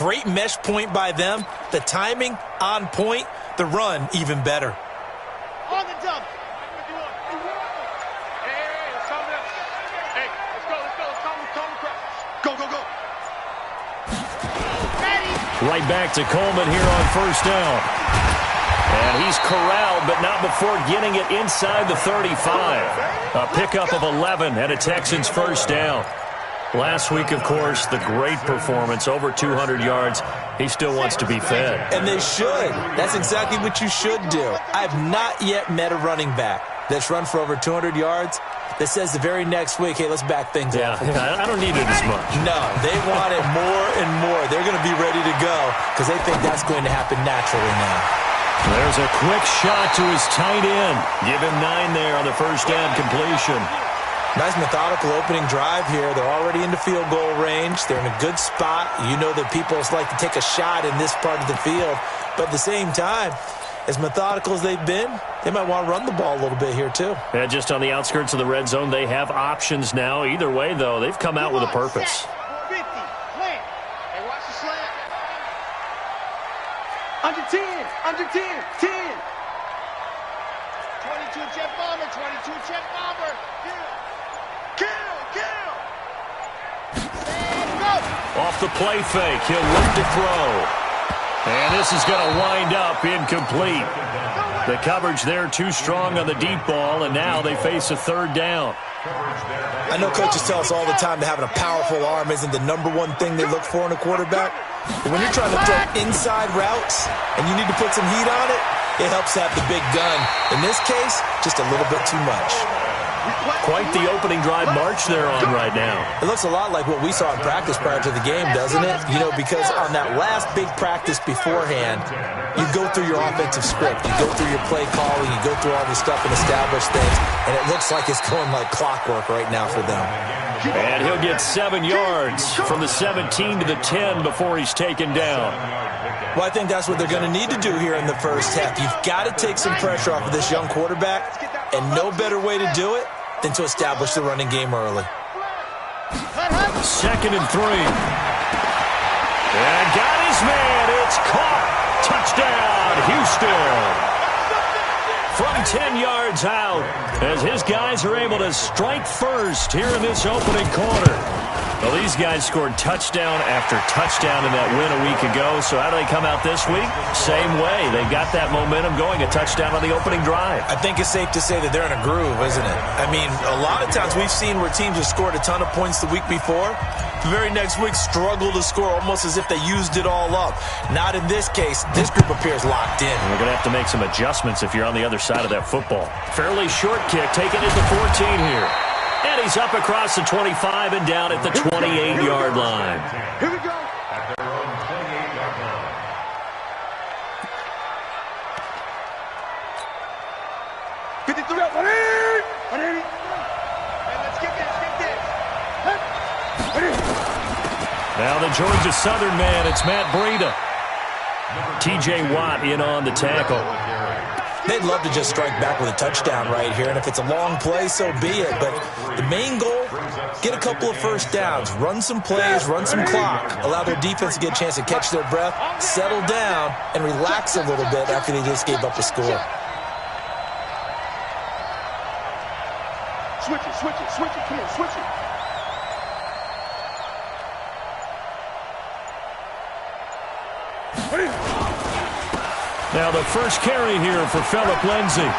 Great mesh point by them. The timing on point. The run even better. On the dump. Hey, let's calm down. Hey, let's go. Let's calm the crowd. Go. Ready. Right back to Coleman here on first down. And he's corralled, but not before getting it inside the 35. A pickup of 11 and a Texans first down. Last week, of course, the great performance, over 200 yards. He still wants to be fed. And they should. That's exactly what you should do. I have not yet met a running back that's run for over 200 yards that says the very next week, hey, let's back things up. Yeah, I don't need it as much. No, they want it more and more. They're going to be ready to go because they think that's going to happen naturally now. There's a quick shot to his tight end. Give him 9 there on the first down completion. Nice methodical opening drive here. They're already into field goal range. They're in a good spot. You know that people like to take a shot in this part of the field. But at the same time, as methodical as they've been, they might want to run the ball a little bit here too. Yeah, just on the outskirts of the red zone, they have options now. Either way, though, they've come out with a purpose. 50, plant. Hey, watch the slant. Under 10, 10. 22 jet bomber, 22 jet bomber. Kill. And go. Off the play fake, he'll look to throw. And this is going to wind up incomplete. The coverage there too strong on the deep ball, and now they face a third down. I know coaches tell us all the time that having a powerful arm isn't the number one thing they look for in a quarterback. But when you're trying to throw inside routes and you need to put some heat on it, it helps have the big gun. In this case, just a little bit too much. Quite the opening drive march they're on right now. It looks a lot like what we saw in practice prior to the game, doesn't it? You know, because on that last big practice beforehand, you go through your offensive script. You go through your play calling. You go through all this stuff and establish things. And it looks like it's going like clockwork right now for them. And he'll get 7 yards from the 17 to the 10 before he's taken down. Well, I think that's what they're going to need to do here in the first half. You've got to take some pressure off of this young quarterback, and no better way to do it than to establish the running game early. 2nd and 3. And got his man. It's caught. Touchdown, Houston. From 10 yards out, as his guys are able to strike first here in this opening quarter. Well, these guys scored touchdown after touchdown in that win a week ago. So how do they come out this week? Same way. They got that momentum going, a touchdown on the opening drive. I think it's safe to say that they're in a groove, isn't it? I mean, a lot of times we've seen where teams have scored a ton of points the week before. The very next week struggle to score almost as if they used it all up. Not in this case. This group appears locked in. We're going to have to make some adjustments if you're on the other side of that football. Fairly short kick, taking it to 14 here. And he's up across the 25 and down at the 28-yard line. Here we go. Now the Georgia Southern man, it's Matt Breida. T.J. Watt in on the tackle. They'd love to just strike back with a touchdown right here, and if it's a long play, so be it. But the main goal, get a couple of first downs, run some plays, run some clock, allow their defense to get a chance to catch their breath, settle down, and relax a little bit after they just gave up a score. Switch it, come on, switch it. Now the first carry here for Phillip Lindsay.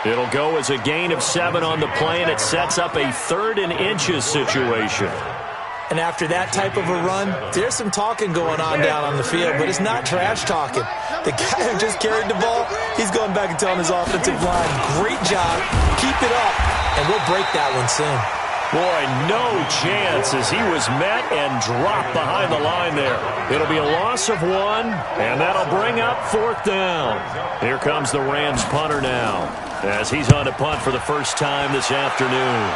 It'll go as a gain of 7 on the play, and it sets up a 3rd and inches situation. And after that type of a run, there's some talking going on down on the field, but it's not trash talking. The guy who just carried the ball, he's going back and telling his offensive line, great job, keep it up, and we'll break that one soon. Boy, no chance as he was met and dropped behind the line there. It'll be a loss of 1, and that'll bring up 4th down. Here comes the Rams punter now, as he's on to punt for the first time this afternoon.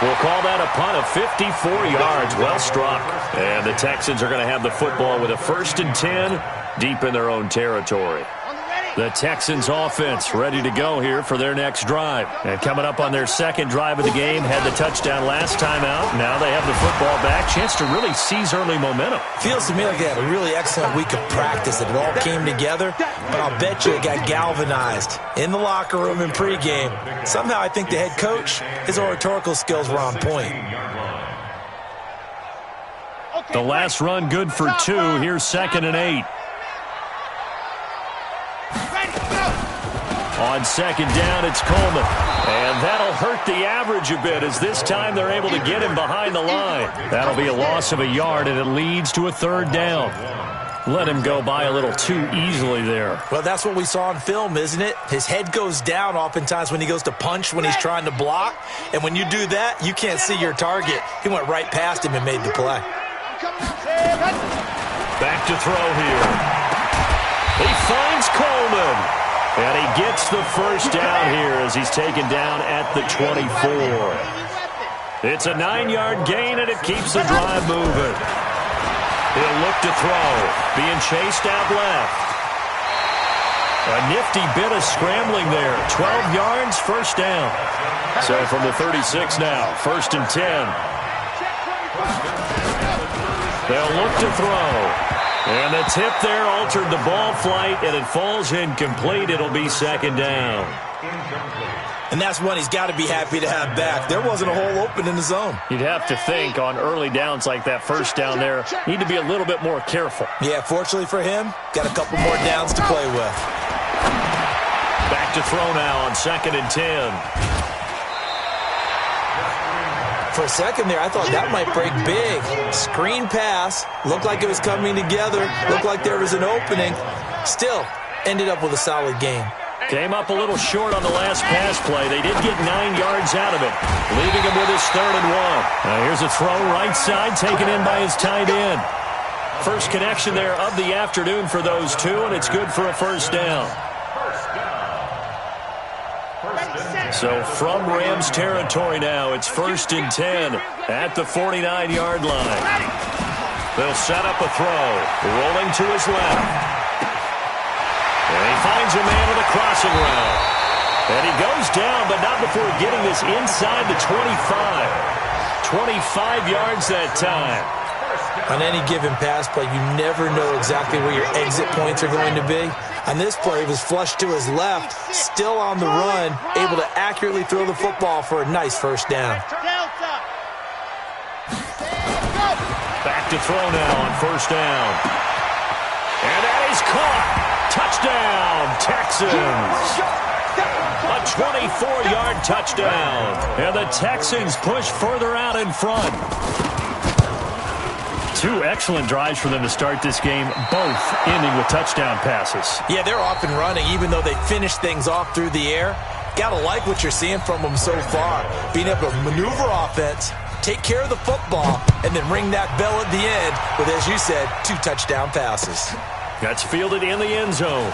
We'll call that a punt of 54 yards. Well struck. And the Texans are going to have the football with a 1st and 10 deep in their own territory. On the ready. The Texans offense ready to go here for their next drive. And coming up on their second drive of the game, had the touchdown last time out. Now they have the football back. Chance to really seize early momentum. Feels to me like they had a really excellent week of practice, that it all came together. But I'll bet you it got galvanized in the locker room in pregame. Somehow I think the head coach, his oratorical skills were on point. The last run good for 2. Here's 2nd and 8. On 2nd down, it's Coleman. And that'll hurt the average a bit, as this time they're able to get him behind the line. That'll be a loss of a yard, and it leads to a 3rd down. Let him go by a little too easily there. Well, that's what we saw on film, isn't it? His head goes down oftentimes when he goes to punch, when he's trying to block. And when you do that, you can't see your target. He went right past him and made the play. Back to throw here. He finds Coleman. And he gets the 1st down here as he's taken down at the 24. It's a 9-yard gain, and it keeps the drive moving. He'll look to throw. Being chased out left. A nifty bit of scrambling there. 12 yards, 1st down. So from the 36 now, 1st and 10. They'll look to throw. And the tip there altered the ball flight, and it falls incomplete. It'll be 2nd down. And that's one he's got to be happy to have back. There wasn't a hole open in the zone. You'd have to think on early downs like that 1st down there, need to be a little bit more careful. Yeah, fortunately for him, got a couple more downs to play with. Back to throw now on 2nd and 10. For a second there, I thought that might break big. Screen pass. Looked like it was coming together. Looked like there was an opening. Still, ended up with a solid game. Came up a little short on the last pass play. They did get 9 yards out of it, leaving him with his 3rd and 1. Now here's a throw right side, taken in by his tight end. First connection there of the afternoon for those two, and it's good for a 1st down. So from Rams territory now, it's 1st and 10 at the 49-yard line. They'll set up a throw, rolling to his left. And he finds a man with a crossing route. And he goes down, but not before getting this inside the 25. 25 yards that time. On any given pass play, you never know exactly where your exit points are going to be. On this play, he was flushed to his left, still on the run, able to accurately throw the football for a nice 1st down. Back to throw now on 1st down. And that is caught. Touchdown, Texans. A 24-yard touchdown. And the Texans push further out in front. 2 excellent drives for them to start this game, both ending with touchdown passes. Yeah, they're off and running, even though they finished things off through the air. Gotta like what you're seeing from them so far. Being able to maneuver offense, take care of the football, and then ring that bell at the end with, as you said, 2 touchdown passes. That's fielded in the end zone.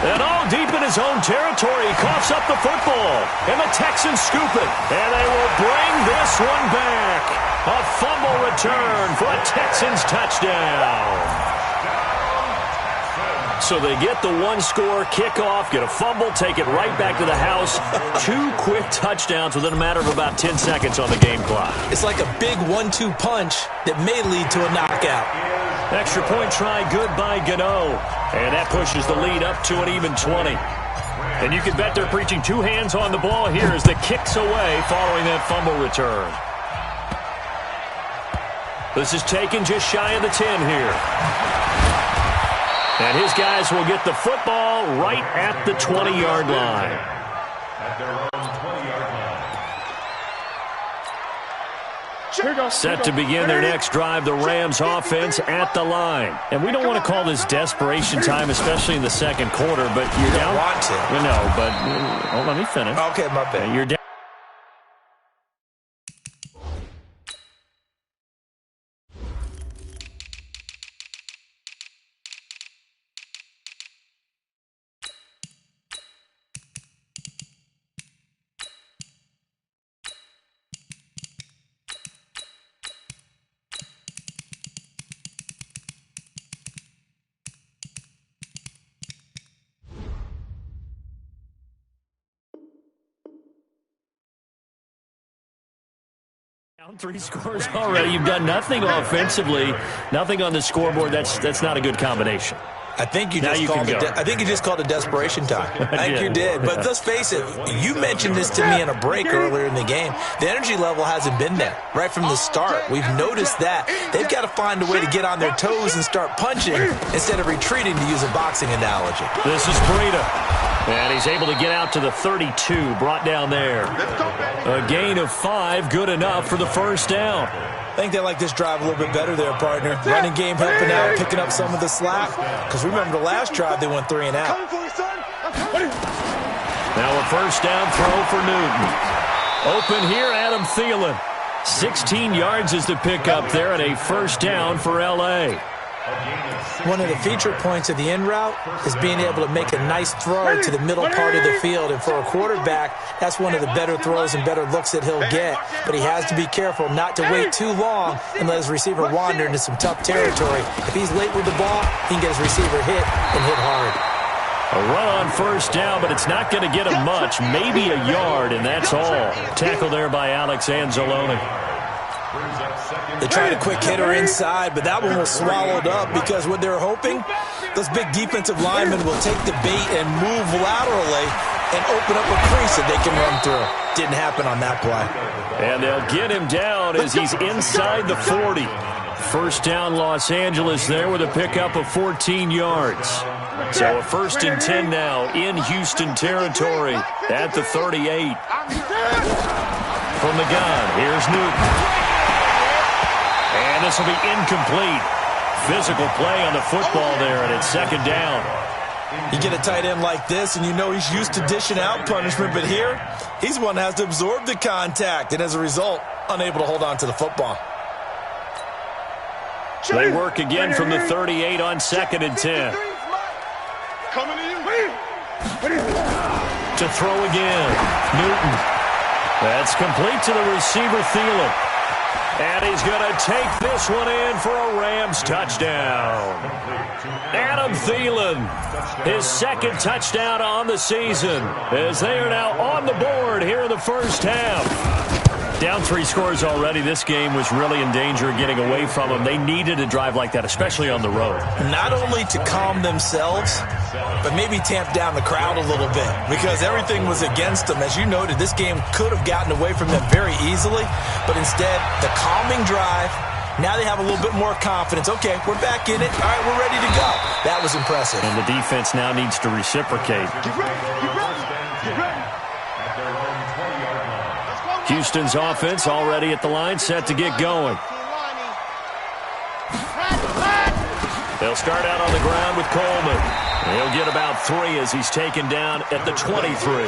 And all deep in his own territory, he coughs up the football. And the Texans scoop it. And they will bring this one back. A fumble return for a Texans touchdown. So they get the 1-score kickoff, get a fumble, take it right back to the house. 2 quick touchdowns within a matter of about 10 seconds on the game clock. It's like a big 1-2 punch that may lead to a knockout. Extra point try good by Gano. And that pushes the lead up to an even 20. And you can bet they're preaching 2 hands on the ball here as the kick's away following that fumble return. This is taken just shy of the 10 here. And his guys will get the football right at the 20-yard line. Set to begin their next drive, the Rams offense at the line. And we don't want to call this desperation time, especially in the second quarter, but you're down. You don't want to. No, but let me finish. Okay, my bad. You're down. Down 3 scores already. You've done nothing offensively, nothing on the scoreboard. That's not a good combination. I think you just called it desperation time. I think you did. But let's face it, you mentioned this to me in a break earlier in the game. The energy level hasn't been there right from the start. We've noticed that. They've got to find a way to get on their toes and start punching instead of retreating, to use a boxing analogy. This is Breida. And he's able to get out to the 32, brought down there. A gain of 5, good enough for the first down. I think they like this drive a little bit better there, partner. Running game helping out, picking up some of the slack. Because remember the last drive, they went 3 and out. Now a first down throw for Newton. Open here, Adam Thielen. 16 yards is the pickup there, and a first down for L.A. One of the feature points of the in route is being able to make a nice throw to the middle part of the field. And for a quarterback, that's one of the better throws and better looks that he'll get. But he has to be careful not to wait too long and let his receiver wander into some tough territory. If he's late with the ball, he can get his receiver hit and hit hard. A run on first down, but it's not going to get him much. Maybe a yard, and that's all. Tackle there by Alex Anzalone. They tried a quick hitter inside, but that one was swallowed up because what they're hoping, those big defensive linemen will take the bait and move laterally and open up a crease that they can run through. Didn't happen on that play. And they'll get him down as he's inside the 40. First down Los Angeles there with a pickup of 14 yards. So a 1st and 10 now in Houston territory at the 38. From the gun, here's Newton. And this will be incomplete. Physical play on the football there, and it's 2nd down. You get a tight end like this, and you know he's used to dishing out punishment, but here, he's the one that has to absorb the contact, and as a result, unable to hold on to the football. They work again from the 38 on 2nd and 10. Coming to you. To throw again. Newton. That's complete to the receiver, Thielen. And he's going to take this one in for a Rams touchdown. Adam Thielen, his 2nd touchdown on the season, as they are now on the board here in the first half. Down 3 scores already. This game was really in danger of getting away from them. They needed a drive like that, especially on the road. Not only to calm themselves, but maybe tamp down the crowd a little bit because everything was against them. As you noted, this game could have gotten away from them very easily, but instead, the calming drive, now they have a little bit more confidence. Okay, we're back in it. All right, we're ready to go. That was impressive. And the defense now needs to reciprocate. Houston's offense already at the line, set to get going. They'll start out on the ground with Coleman. He'll get about 3 as he's taken down at the 23.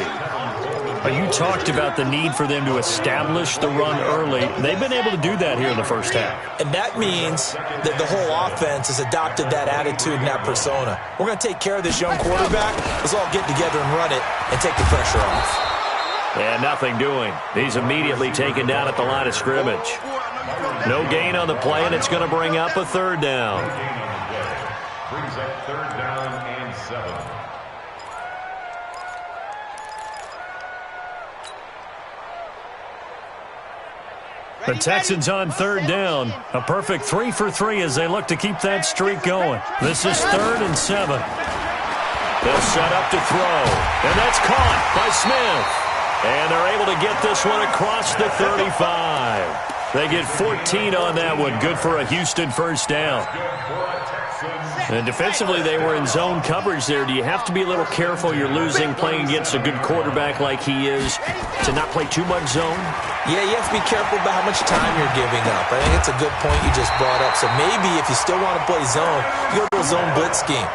You talked about the need for them to establish the run early. They've been able to do that here in the first half. And that means that the whole offense has adopted that attitude and that persona. We're going to take care of this young quarterback. Let's all get together and run it and take the pressure off. And nothing doing. He's immediately taken down at the line of scrimmage. No gain on the play, and it's going to bring up a 3rd down. Brings up 3rd down and 7. The Texans on 3rd down. A perfect 3 for 3 as they look to keep that streak going. This is 3rd and 7. They'll set up to throw. And that's caught by Smith. And they're able to get this one across the 35. They get 14 on that one. Good for a Houston first down. And defensively, they were in zone coverage there. Do you have to be a little careful? You're losing playing against a good quarterback like he is to not play too much zone? Yeah, you have to be careful about how much time you're giving up. I think it's a good point you just brought up. So maybe if you still want to play zone, you go to a zone blitz scheme.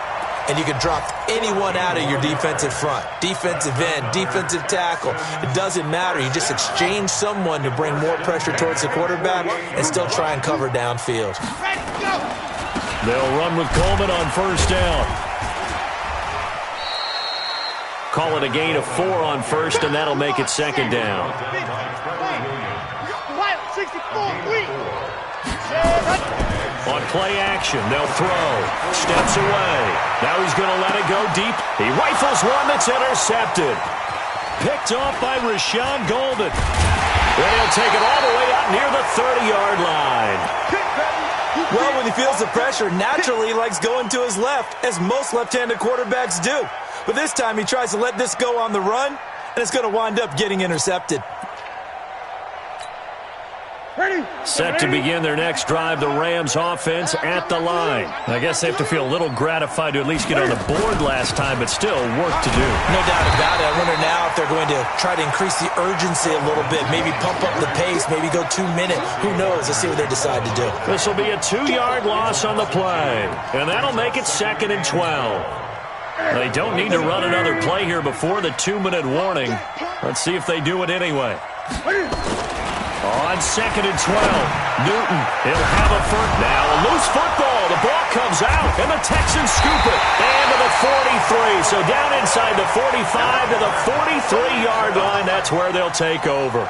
And you can drop anyone out of your defensive front. Defensive end, defensive tackle. It doesn't matter. You just exchange someone to bring more pressure towards the quarterback and still try and cover downfield. They'll run with Coleman on first down. Call it a gain of 4 on first, and that'll make it 2nd down. On play action, they'll throw. Steps away. Now he's going to let it go deep. He rifles one that's intercepted. Picked off by Rashawn Golden. Then he'll take it all the way out near the 30-yard line. Well, when he feels the pressure, naturally he likes going to his left, as most left-handed quarterbacks do. But this time he tries to let this go on the run, and it's going to wind up getting intercepted. Set to begin their next drive, the Rams offense at the line. I guess they have to feel a little gratified to at least get on the board last time, but still work to do. No doubt about it. I wonder now if they're going to try to increase the urgency a little bit, maybe pump up the pace, maybe go 2 minute. Who knows? Let's see what they decide to do. This will be a 2-yard loss on the play, and that'll make it 2nd and 12. They don't need to run another play here before the 2-minute warning. Let's see if they do it anyway. On 2nd and 12, Newton, he'll have a first. Now a loose football. The ball comes out, and the Texans scoop it. And to the 43. So down inside the 45 to the 43-yard line. That's where they'll take over.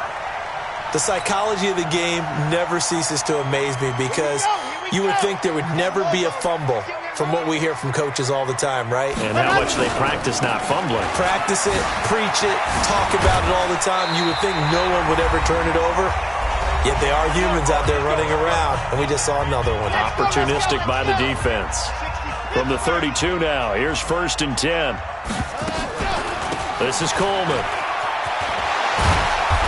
The psychology of the game never ceases to amaze me because you would think there would never be a fumble from what we hear from coaches all the time, right? And how much they practice not fumbling. Practice it, preach it, talk about it all the time. You would think no one would ever turn it over. Yet they are humans out there running around, and we just saw another one. Opportunistic by the defense. From the 32 now, here's 1st and 10. This is Coleman.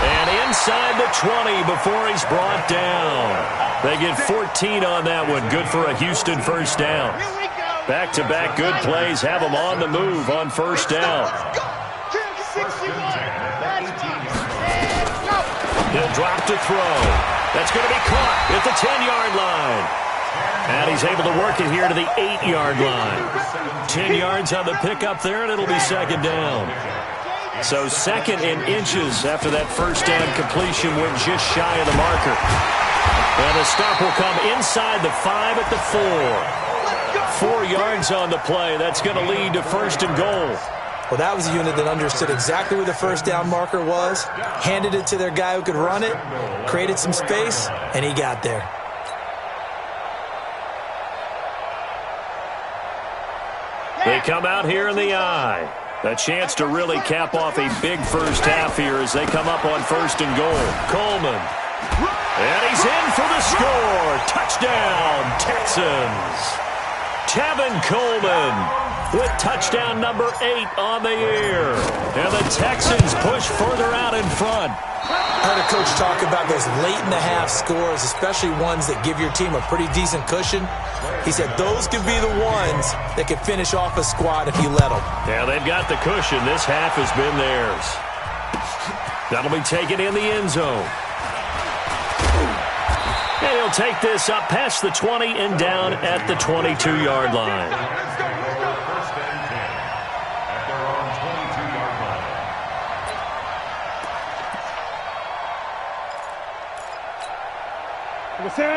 And inside the 20 before he's brought down. They get 14 on that one. Good for a Houston first down. Back-to-back good plays have them on the move on first down. He'll drop to throw. That's going to be caught at the 10-yard line. And he's able to work it here to the 8-yard line. 10 yards on the pickup there, and it'll be 2nd down. So 2nd and inches after that first down completion went just shy of the marker. And the stop will come inside the 5 at the 4. 4 yards on the play. That's going to lead to 1st and goal. Well, that was a unit that understood exactly where the first down marker was, handed it to their guy who could run it, created some space, and he got there. They come out here in the eye. A chance to really cap off a big first half here as they come up on 1st and goal. Coleman. And he's in for the score. Touchdown, Texans. Tevin Coleman with touchdown number 8 on the year. And the Texans push further out in front. I heard a coach talk about those late-in-the-half scores, especially ones that give your team a pretty decent cushion. He said those could be the ones that could finish off a squad if you let them. Yeah, they've got the cushion. This half has been theirs. That'll be taken in the end zone. And he'll take this up past the 20 and down at the 22-yard line.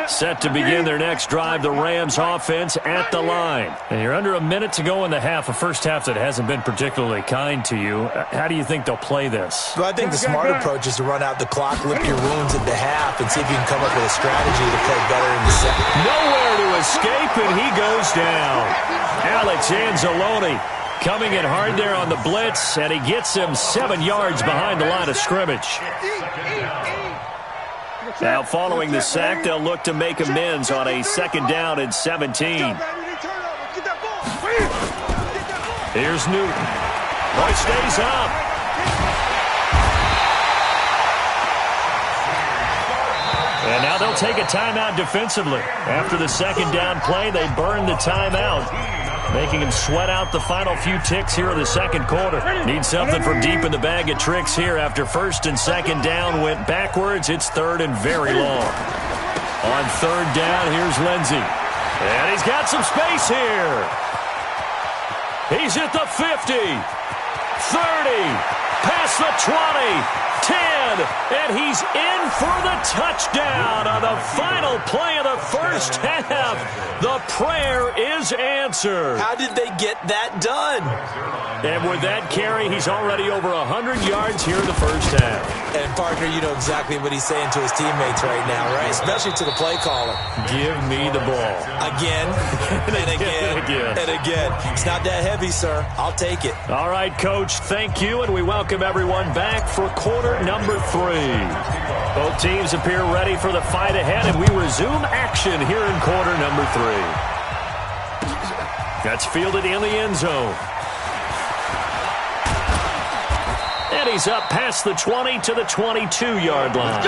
Set to begin their next drive, the Rams offense at the line. And you're under a minute to go in the half, a first half that hasn't been particularly kind to you. How do you think they'll play this? Well, I think the smart approach is to run out the clock, lip your wounds at the half, and see if you can come up with a strategy to play better in the second. Nowhere to escape, and he goes down. Alex Anzalone coming in hard there on the blitz, and he gets him 7 yards behind the line of scrimmage. Now, following the sack, they'll look to make amends on a 2nd down and 17. Here's Newton. Ball stays up. And now they'll take a timeout defensively. After the 2nd down play, they burn the timeout, making him sweat out the final few ticks here in the 2nd quarter. Need something from deep in the bag of tricks here after 1st and 2nd down went backwards. It's 3rd and very long. On 3rd down, here's Lindsey. And he's got some space here. He's at the 50, 30, past the 20. 10, and he's in for the touchdown on the final play of the first half. The prayer is answered. How did they get that done? And with that carry, he's already over 100 yards here in the first half. And, partner, you know exactly what he's saying to his teammates right now, right? Especially to the play caller. Give me the ball. Again, and again, and again. It's not that heavy, sir. I'll take it. All right, Coach, thank you, and we welcome everyone back for quarter number 3. Both teams appear ready for the fight ahead, and we resume action here in quarter number 3. That's fielded in the end zone. And he's up past the 20 to the 22-yard line.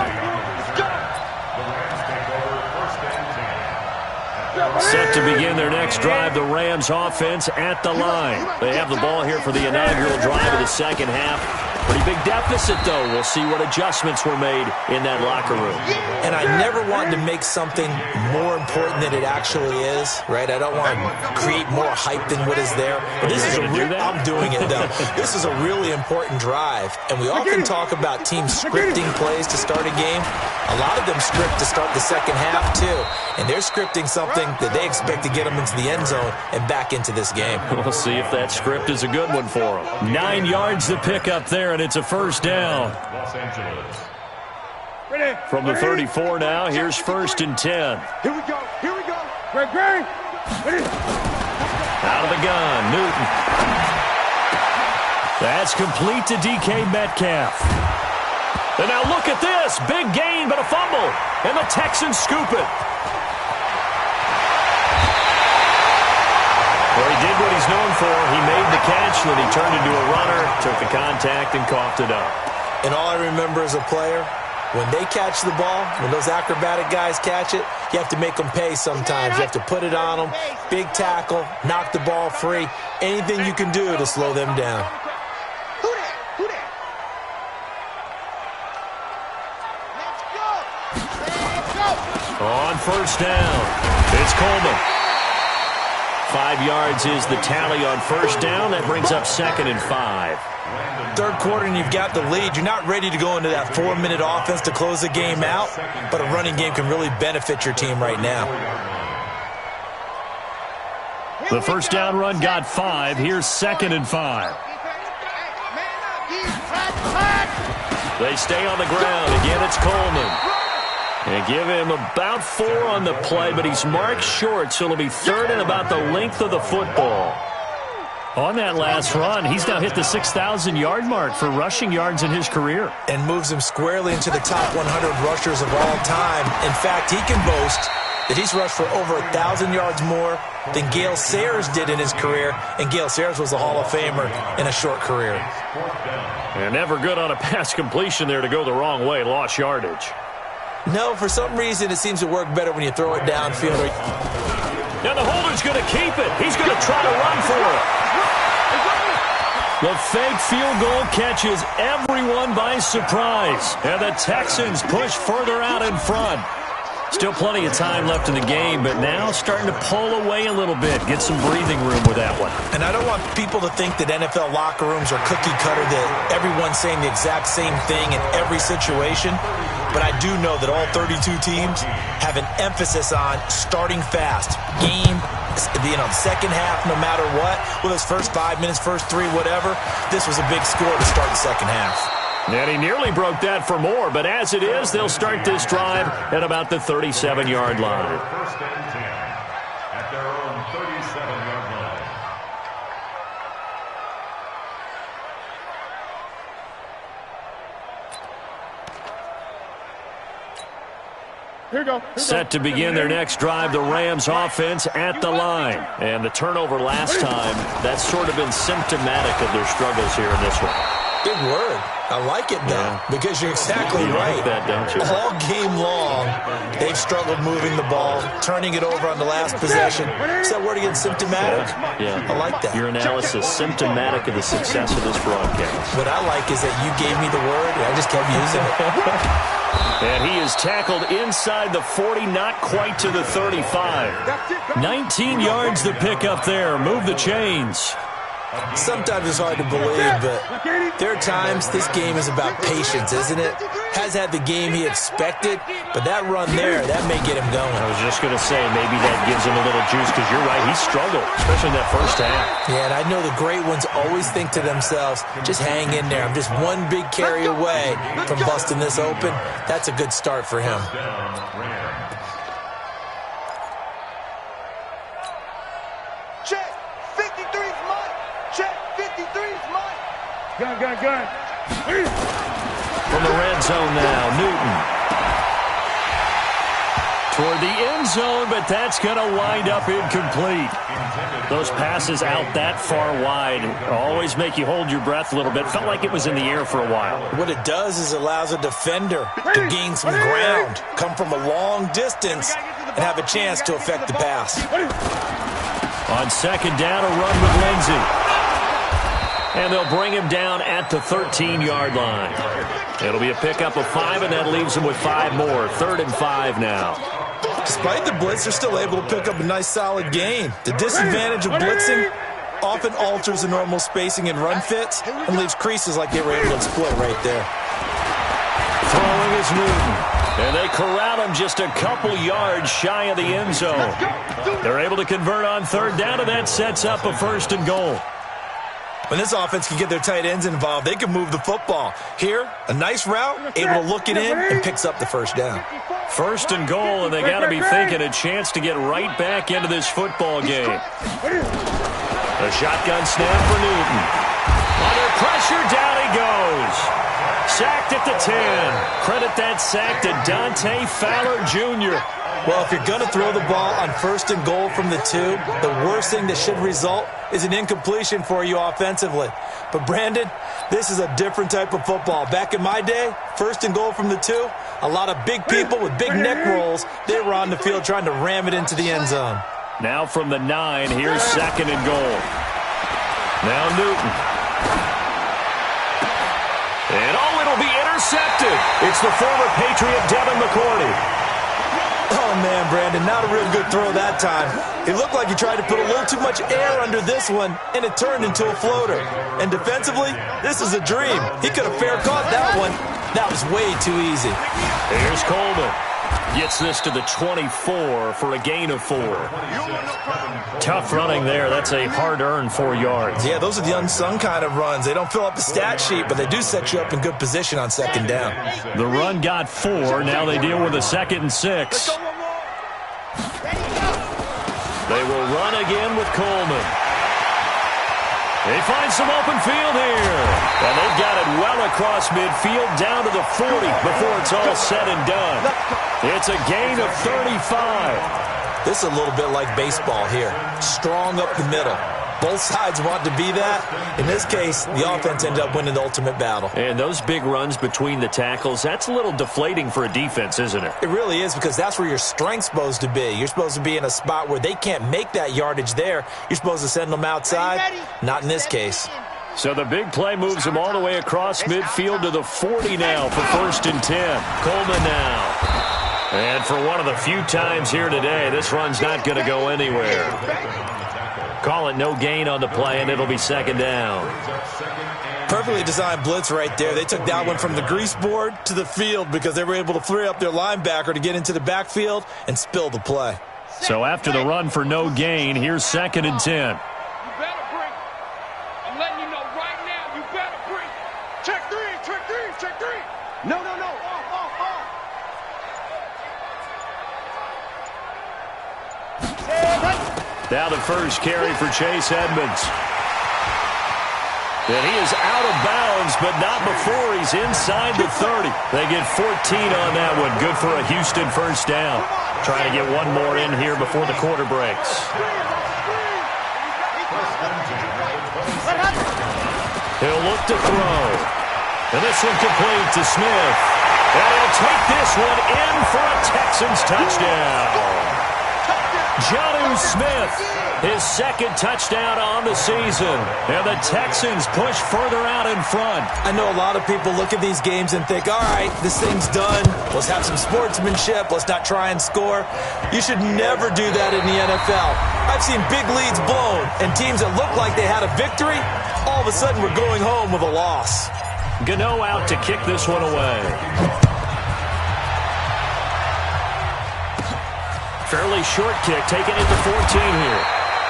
Set to begin their next drive, the Rams offense at the line. They have the ball here for the inaugural drive of the second half. Pretty big deficit, though. We'll see what adjustments were made in that locker room. And I never wanted to make something more important than it actually is, right? I don't want to create more hype than what is there. But this is I'm doing it, though. This is a really important drive. And we often talk about teams scripting plays to start a game. A lot of them script to start the second half, too. And they're scripting something that they expect to get them into the end zone and back into this game. We'll see if that script is a good one for them. 9 yards to pick up there, and it's a first down. Los Angeles. From the 34 now, here's 1st and 10. Here we go. Here we go. Ready. Out of the gun, Newton. That's complete to DK Metcalf. And now look at this. Big gain, but a fumble. And the Texans scoop it. Well, he did what he's known for. He made the catch, then he turned into a runner, took the contact, and coughed it up. And all I remember as a player, when they catch the ball, when those acrobatic guys catch it, you have to make them pay sometimes. You have to put it on them, big tackle, knock the ball free, anything you can do to slow them down. On first down, it's Coleman. 5 yards is the tally on first down. That brings up 2nd and 5. Third quarter and you've got the lead. You're not ready to go into that 4-minute offense to close the game out, but a running game can really benefit your team right now. The first down run got 5. Here's 2nd and 5. They stay on the ground. Again, it's Coleman. And give him about 4 on the play, but he's marked short, so it'll be 3rd and about the length of the football. On that last run, he's now hit the 6,000-yard mark for rushing yards in his career. And moves him squarely into the top 100 rushers of all time. In fact, he can boast that he's rushed for over 1,000 yards more than Gale Sayers did in his career, and Gale Sayers was a Hall of Famer in a short career. And never good on a pass completion there to go the wrong way, lost yardage. No, for some reason it seems to work better when you throw it downfield. And the holder's going to keep it. He's going to try to run for it. The fake field goal catches everyone by surprise. And the Texans push further out in front. Still plenty of time left in the game, but now starting to pull away a little bit. Get some breathing room with that one. And I don't want people to think that NFL locker rooms are cookie cutter, that everyone's saying the exact same thing in every situation. But I do know that all 32 teams have an emphasis on starting fast. Game, second half, no matter what. Well, those first 5 minutes, first 3, whatever. This was a big score to start the second half. And he nearly broke that for more, but as it is, they'll start this drive at about the 37-yard line. First and 10 at their own 37-yard line. Here we go. Set to begin their next drive, the Rams offense at the line. And the turnover last time, that's sort of been symptomatic of their struggles here in this one. Big word. I like it, though, because you're exactly right. Like that, don't you? All game long, they've struggled moving the ball, turning it over on the last possession. Is that word again, symptomatic? Yeah. I like that. Your analysis, symptomatic of the success of this broadcast. What I like is that you gave me the word, and I just kept using it. And he is tackled inside the 40, not quite to the 35. 19 yards to pick up there. Move the chains. Sometimes it's hard to believe, but there are times this game is about patience, isn't it? Has had the game he expected, but that run there, that may get him going. I was just going to say, maybe that gives him a little juice, because you're right, he struggled, especially in that first half. Yeah, and I know the great ones always think to themselves, just hang in there. I'm just one big carry away from busting this open. That's a good start for him. Check. 53's mine. Check. 53's mine. Gun. From the red zone now, Newton. Toward the end zone, but that's going to wind up incomplete. Those passes out that far wide always make you hold your breath a little bit. Felt like it was in the air for a while. What it does is it allows a defender to gain some ground, come from a long distance, and have a chance to affect the pass. On second down, a run with Lindsey. And they'll bring him down at the 13-yard line. It'll be a pickup of 5, and that leaves him with 5 more. 3rd and 5 now. Despite the blitz, they're still able to pick up a nice, solid gain. The disadvantage of blitzing often alters the normal spacing and run fits and leaves creases like they were able to exploit right there. Throwing is Newton. And they corral him just a couple yards shy of the end zone. They're able to convert on 3rd down, and that sets up a 1st and goal. When this offense can get their tight ends involved, they can move the football. Here, a nice route, able to look it in, and picks up the 1st down. 1st and goal, and they got to be thinking a chance to get right back into this football game. A shotgun snap for Newton. Under pressure, down he goes. Sacked at the 10. Credit that sack to Dante Fowler Jr. Well, if you're going to throw the ball on 1st and goal from the 2, the worst thing that should result is an incompletion for you offensively. But, Brandon, this is a different type of football. Back in my day, 1st and goal from the 2, a lot of big people with big neck rolls, they were on the field trying to ram it into the end zone. Now from the 9, here's 2nd and goal. Now Newton. And, it'll be intercepted. It's the former Patriot Devin McCourty. Oh, man, Brandon, not a real good throw that time. It looked like he tried to put a little too much air under this one, and it turned into a floater. And defensively, this is a dream. He could have fair caught that one. That was way too easy. Here's Coleman. Gets this to the 24 for a gain of 4. Tough running there. That's a hard-earned 4 yards. Yeah, those are the unsung kind of runs. They don't fill up the stat sheet, but they do set you up in good position on 2nd down. The run got 4. Now they deal with a 2nd and 6. They will run again with Coleman. They find some open field here. And they've got it well across midfield down to the 40 before it's all said and done. It's a gain of 35. This is a little bit like baseball here. Strong up the middle. Both sides want to be that. In this case, the offense ended up winning the ultimate battle. And those big runs between the tackles, that's a little deflating for a defense, isn't it? It really is, because that's where your strength's supposed to be. You're supposed to be in a spot where they can't make that yardage there. You're supposed to send them outside. Not in this case. So the big play moves them all the way across midfield to the 40 now for 1st and 10. Coleman now. And for one of the few times here today, this run's not going to go anywhere. Call it no gain on the play, and it'll be 2nd down. Perfectly designed blitz right there. They took that one from the grease board to the field because they were able to free up their linebacker to get into the backfield and spill the play. So after the run for no gain, here's 2nd and 10. You better bring. I'm letting you know right now, you better bring. Check 3, check 3, check 3. No. Off. Now the first carry for Chase Edmonds. And he is out of bounds, but not before he's inside the 30. They get 14 on that one. Good for a Houston 1st down. Trying to get one more in here before the quarter breaks. He'll look to throw. And this one complete to Smith. And he'll take this one in for a Texans touchdown. Jonnu Smith, his 2nd touchdown on the season. And the Texans push further out in front. I know a lot of people look at these games and think, all right, this thing's done. Let's have some sportsmanship. Let's not try and score. You should never do that in the NFL. I've seen big leads blown, and teams that looked like they had a victory, all of a sudden we're going home with a loss. Gano out to kick this one away. Fairly short kick, taking it to 14 here.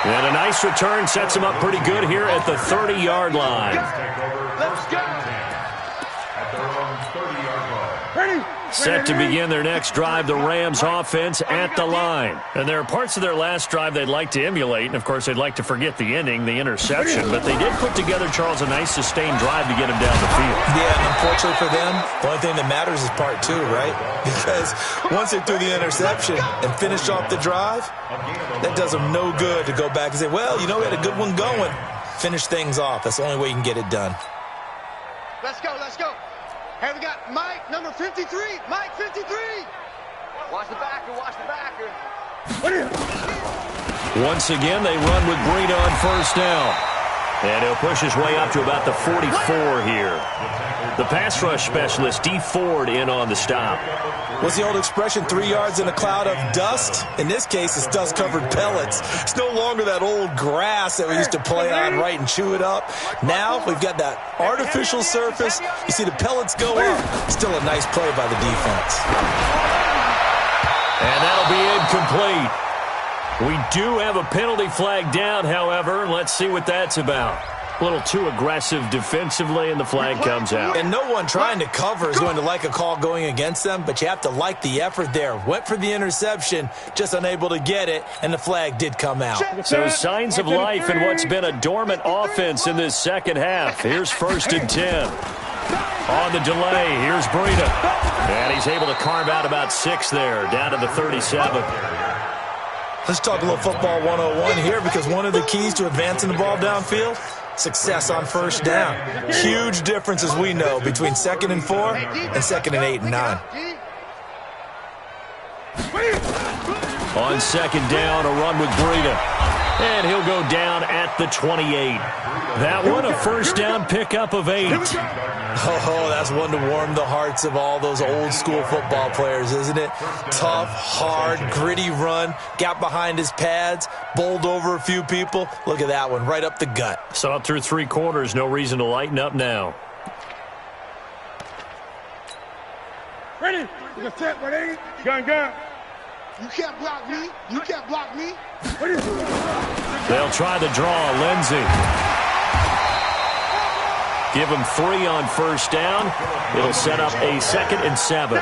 And a nice return sets him up pretty good here at the 30-yard line. Let's go. At their own 30-yard line. Ready? Set to begin their next drive, the Rams offense at the line. And there are parts of their last drive they'd like to emulate, and of course they'd like to forget the ending, the interception, but they did put together, Charles, a nice sustained drive to get him down the field. Yeah, and unfortunately for them, the only thing that matters is part two, right? Because once they threw the interception and finished off the drive, that does them no good to go back and say, well, you know, we had a good one going. Finish things off. That's the only way you can get it done. Let's go, let's go. Hey, we got Mike, number 53. Mike, 53. Watch the backer, watch the backer. Once again, they run with Breida on first down. And he'll push his way up to about the 44 here. The pass rush specialist, D. Ford, in on the stop. What's the old expression, 3 yards in a cloud of dust? In this case, it's dust-covered pellets. It's no longer that old grass that we used to play on, right, and chew it up. Now we've got that artificial surface. You see the pellets go up. Still a nice play by the defense. And that'll be incomplete. We do have a penalty flag down, however. Let's see what that's about. A little too aggressive defensively, and the flag comes out. And no one trying to cover is going to like a call going against them, but you have to like the effort there. Went for the interception, just unable to get it, and the flag did come out. So signs of life in what's been a dormant offense in this second half. Here's 1st and 10. On the delay, here's Breida. And he's able to carve out about 6 there, down to the 37. Let's talk a little football 101 here, because one of the keys to advancing the ball downfield, success on first down. Huge difference, as we know, between 2nd and 4 and 2nd and 8 and 9. On 2nd down, a run with Breida. And he'll go down at the 28. That one, a first down pickup of 8. Oh, that's one to warm the hearts of all those old school football players, isn't it? Tough, hard, gritty run, got behind his pads, bowled over a few people. Look at that one, right up the gut. So up through 3 quarters, no reason to lighten up now. Ready? You can set, ready? Gun, gun. You can't block me. You can't block me. They'll try the draw, Lindsey. Give him 3 on first down. It'll set up a 2nd and 7.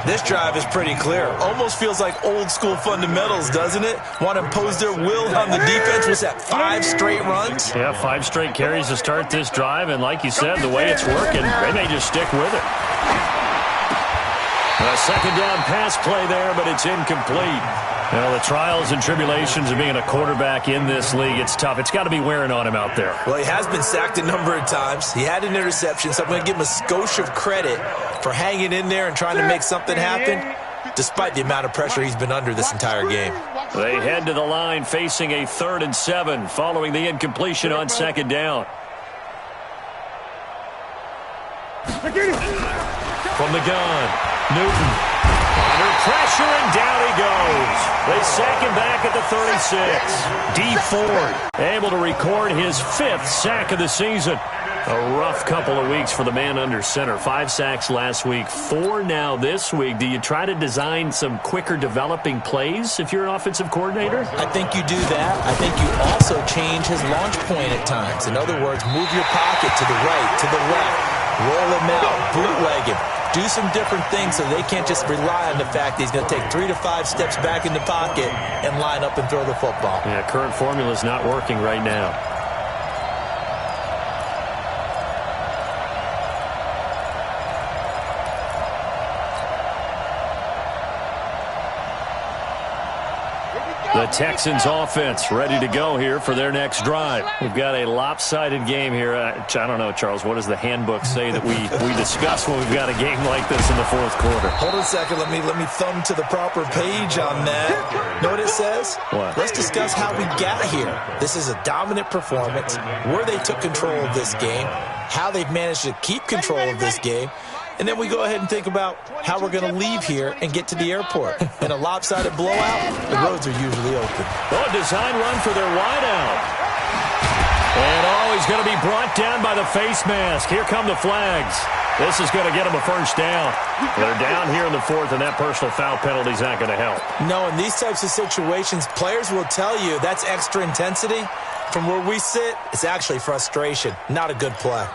This drive is pretty clear. Almost feels like old school fundamentals, doesn't it? Want to impose their will on the defense. Was that 5 straight runs? Yeah, 5 straight carries to start this drive. And like you said, the way it's working, they may just stick with it. A 2nd down pass play there, but it's incomplete. Well, the trials and tribulations of being a quarterback in this league, it's tough. It's got to be wearing on him out there. Well, he has been sacked a number of times. He had an interception, so I'm going to give him a skosh of credit for hanging in there and trying to make something happen, despite the amount of pressure he's been under this entire game. They head to the line facing a 3rd and 7 following the incompletion on 2nd down. From the gun, Newton. Under pressure, and down he goes. They sack him back at the 36. D. Ford able to record his 5th sack of the season. A rough couple of weeks for the man under center. 5 sacks last week, 4 now this week. Do you try to design some quicker developing plays if you're an offensive coordinator? I think you do that. I think you also change his launch point at times. In other words, move your pocket to the right, to the left, roll him out, bootleg him. Do some different things so they can't just rely on the fact that he's going to take 3 to 5 steps back in the pocket and line up and throw the football. Yeah, current formula is not working right now. The Texans offense ready to go here for their next drive. We've got a lopsided game here. I don't know, Charles, what does the handbook say that we discuss when we've got a game like this in the 4th quarter? Hold on a second. Let me thumb to the proper page on that. Know what it says? What? Let's discuss how we got here. This is a dominant performance, where they took control of this game, how they've managed to keep control of this game, and then we go ahead and think about how we're going to leave here and get to the airport. In a lopsided blowout, the roads are usually open. Oh, a design run for their wideout. And he's going to be brought down by the face mask. Here come the flags. This is going to get them a first down. They're down here in the 4th, and that personal foul penalty is not going to help. No, in these types of situations, players will tell you that's extra intensity. From where we sit, it's actually frustration. Not a good play.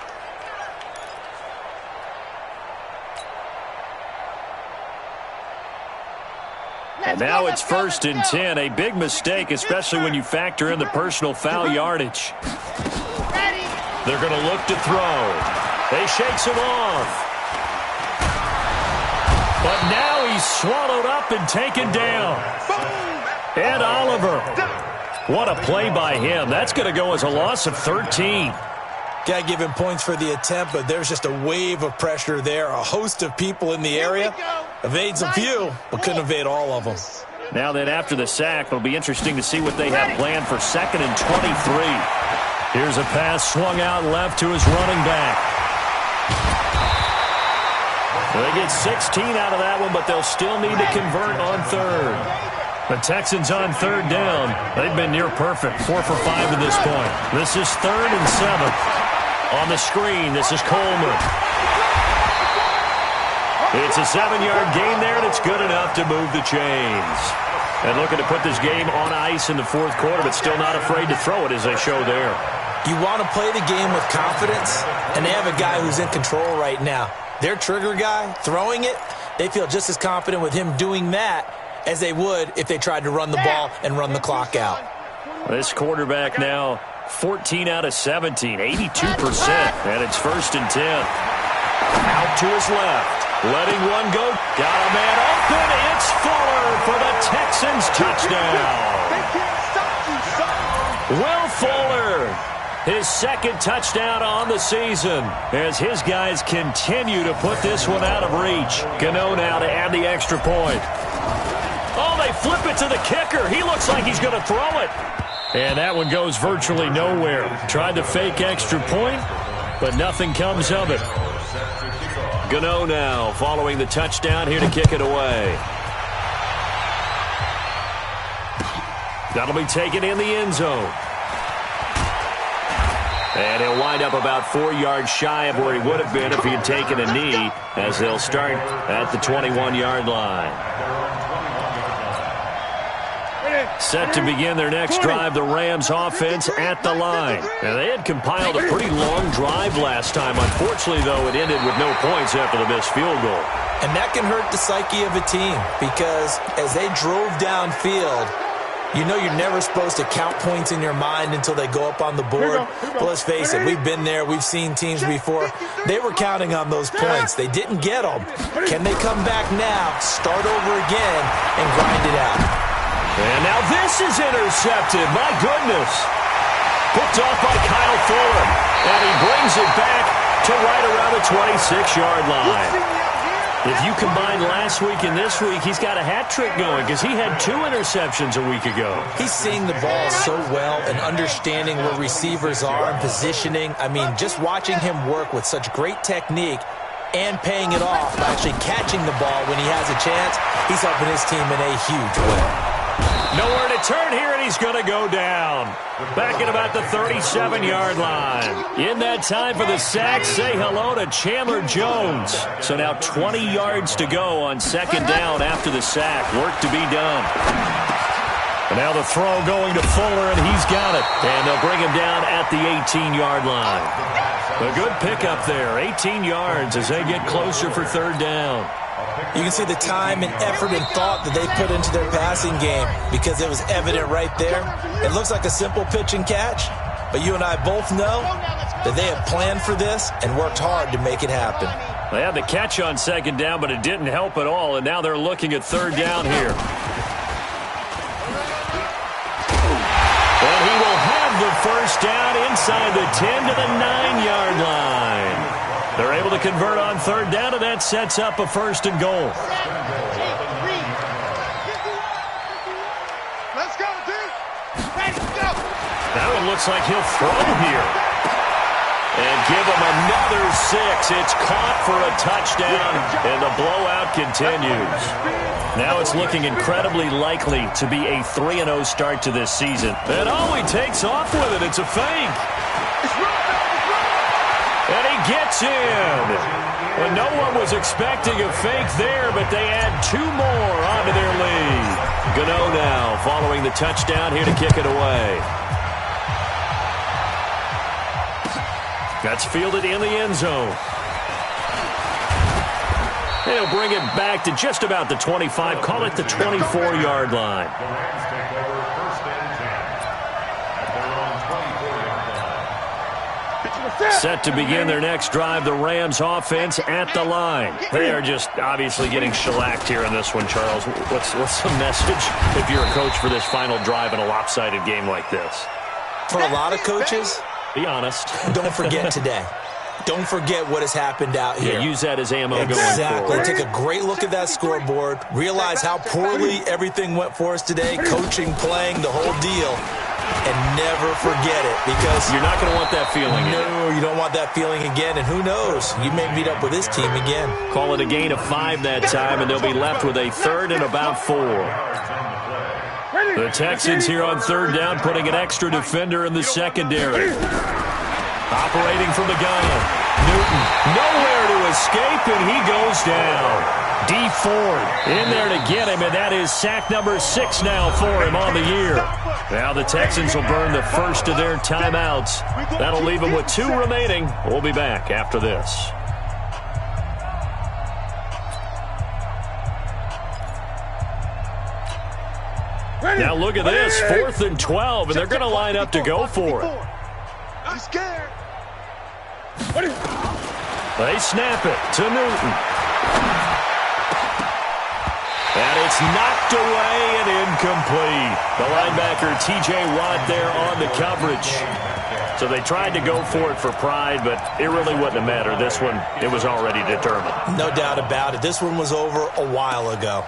And now it's 1st and 10. A big mistake, especially when you factor in the personal foul yardage. They're going to look to throw. They shakes him off. But now he's swallowed up and taken down. Ed Oliver. What a play by him. That's going to go as a loss of 13. Got to give him points for the attempt, but there's just a wave of pressure there. A host of people in the area. Evades a few, but couldn't evade all of them. Now that after the sack, it'll be interesting to see what they have planned for 2nd and 23. Here's a pass swung out left to his running back. They get 16 out of that one, but they'll still need to convert on 3rd. The Texans on 3rd down. They've been near perfect, 4 for 5 to this point. This is 3rd and 7. On the screen, this is Coleman. It's a 7-yard gain there, and it's good enough to move the chains. And looking to put this game on ice in the 4th quarter, but still not afraid to throw it as they show there. You want to play the game with confidence, and they have a guy who's in control right now. Their trigger guy, throwing it, they feel just as confident with him doing that as they would if they tried to run the ball and run the clock out. This quarterback now 14 out of 17, 82%, and it's 1st and 10. Out to his left, letting one go. Got a man open. It's Fuller for the Texans touchdown. Will Fuller, his 2nd touchdown on the season, as his guys continue to put this one out of reach. Gano now to add the extra point. Oh, they flip it to the kicker. He looks like he's going to throw it. And that one goes virtually nowhere. Tried to fake extra point, but nothing comes of it. Gano now following the touchdown here to kick it away. That'll be taken in the end zone. And he'll wind up about 4 yards shy of where he would have been if he had taken a knee, as they'll start at the 21-yard line. Set to begin their next drive, the Rams offense at the line. Now, they had compiled a pretty long drive last time. Unfortunately, though, it ended with no points after the missed field goal. And that can hurt the psyche of a team, because as they drove downfield, you know you're never supposed to count points in your mind until they go up on the board. But let's face it, we've been there. We've seen teams before. They were counting on those points. They didn't get them. Can they come back now, start over again, and grind it out? And now this is intercepted. My goodness. Picked off by Kyle Fuller. And he brings it back to right around the 26-yard line. If you combine last week and this week, he's got a hat trick going because he had 2 interceptions a week ago. He's seeing the ball so well and understanding where receivers are and positioning. I mean, just watching him work with such great technique and paying it off by actually catching the ball when he has a chance, he's helping his team in a huge way. Nowhere to turn here, and he's going to go down. Back at about the 37-yard line. In that time for the sack, say hello to Chandler Jones. So now 20 yards to go on 2nd down after the sack. Work to be done. And now the throw going to Fuller, and he's got it. And they'll bring him down at the 18-yard line. A good pickup there, 18 yards as they get closer for 3rd down. You can see the time and effort and thought that they put into their passing game because it was evident right there. It looks like a simple pitch and catch, but you and I both know that they have planned for this and worked hard to make it happen. They had the catch on 2nd down, but it didn't help at all, and now they're looking at 3rd down here. And he will have the 1st down inside the 10 to the 9-yard line. They're able to convert on 3rd down, and that sets up a 1st and goal. Let's go, dude. Let's go. That one looks like he'll throw here. And give him another 6. It's caught for a touchdown, and the blowout continues. Now it's looking incredibly likely to be a 3-0 start to this season. And he takes off with it. It's a fake. And he gets in. And no one was expecting a fake there, but they add 2 more onto their lead. Gano now following the touchdown here to kick it away. That's fielded in the end zone. And he'll bring it back to just about the 25, call it the 24-yard line. The Rams take over 1st and 10 at their own 24-yard line. Set to begin their next drive, the Rams offense at the line. They are just obviously getting shellacked here in this one, Charles. What's the message if you're a coach for this final drive in a lopsided game like this? For a lot of coaches, be honest. Don't forget today. Don't forget what has happened out here. Yeah, use that as ammo going Exactly. forward. Take a great look at that scoreboard. Realize how poorly everything went for us today. Coaching, playing, the whole deal. And never forget it, because you're not going to want that feeling. No, you don't want that feeling again. And who knows? You may meet up with this team again. Call it a gain of 5 that time, and they'll be left with a 3rd and about 4. The Texans here on 3rd down, putting an extra defender in the secondary. Operating from the gun. Newton, nowhere to escape, and he goes down. D Ford in there to get him, and that is sack number 6 now for him on the year. Now the Texans will burn the first of their timeouts. That'll leave them with 2 remaining. We'll be back after this. Now look at this, 4th and 12, and they're going to line up to go for it. I'm scared. They snap it to Newton. And it's knocked away and incomplete. The linebacker, T.J. Watt, there on the coverage. So they tried to go for it for pride, but it really wouldn't have mattered. This one, it was already determined. No doubt about it. This one was over a while ago.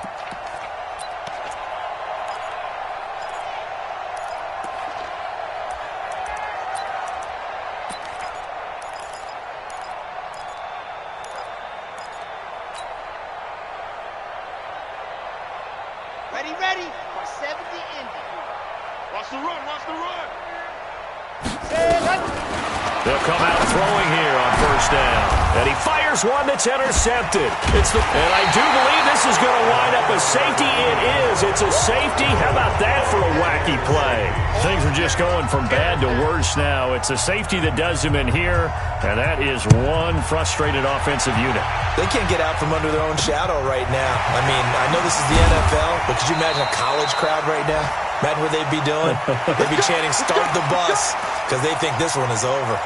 Ready for 70 Indy. Watch the run, watch the run. They'll come out throwing here on 1st down. And he fires one that's intercepted. And I do believe this is going to wind up a safety. It is. It's a safety. How about that for a wacky play? Things are just going from bad to worse now. It's a safety that does him in here, and that is one frustrated offensive unit. They can't get out from under their own shadow right now. I mean, I know this is the NFL, but could you imagine a college crowd right now? Imagine what they'd be doing. They'd be chanting, "Start the bus," because they think this one is over.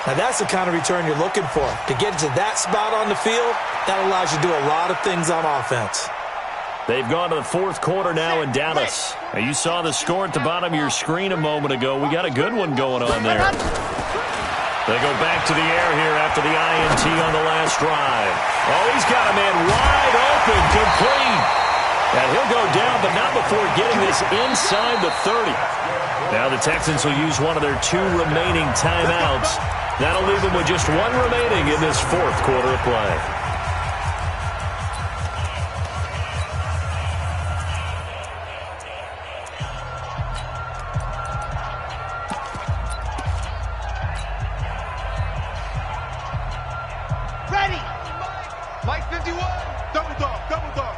Now, that's the kind of return you're looking for. To get to that spot on the field, that allows you to do a lot of things on offense. They've gone to the 4th quarter now in Dallas. Now, you saw the score at the bottom of your screen a moment ago. We got a good one going on there. They go back to the air here after the INT on the last drive. Oh, he's got a man wide open, complete. And he'll go down, but not before getting this inside the 30. Now the Texans will use one of their 2 remaining timeouts. That'll leave them with just 1 remaining in this 4th quarter of play. Ready. Mike 51. Double dog.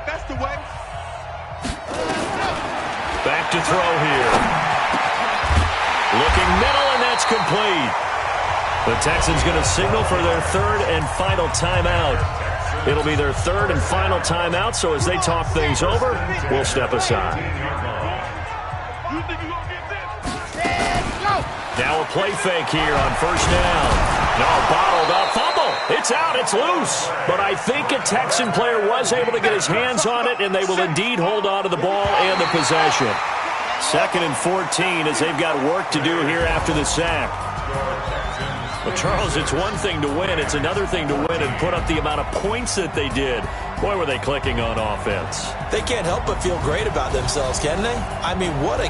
That's the way. Back to throw here. Looking middle, and that's complete. The Texans going to signal for their 3rd and final timeout. It'll be their 3rd and final timeout, so as they talk things over, we'll step aside. You think you're going to get this? Now a play fake here on 1st down. No, bottled up. Fumble. It's out. It's loose. But I think a Texan player was able to get his hands on it, and they will indeed hold on to the ball and the possession. 2nd and 14 as they've got work to do here after the sack. But, Charles, it's one thing to win. It's another thing to win and put up the amount of points that they did. Boy, were they clicking on offense. They can't help but feel great about themselves, can they? I mean, what a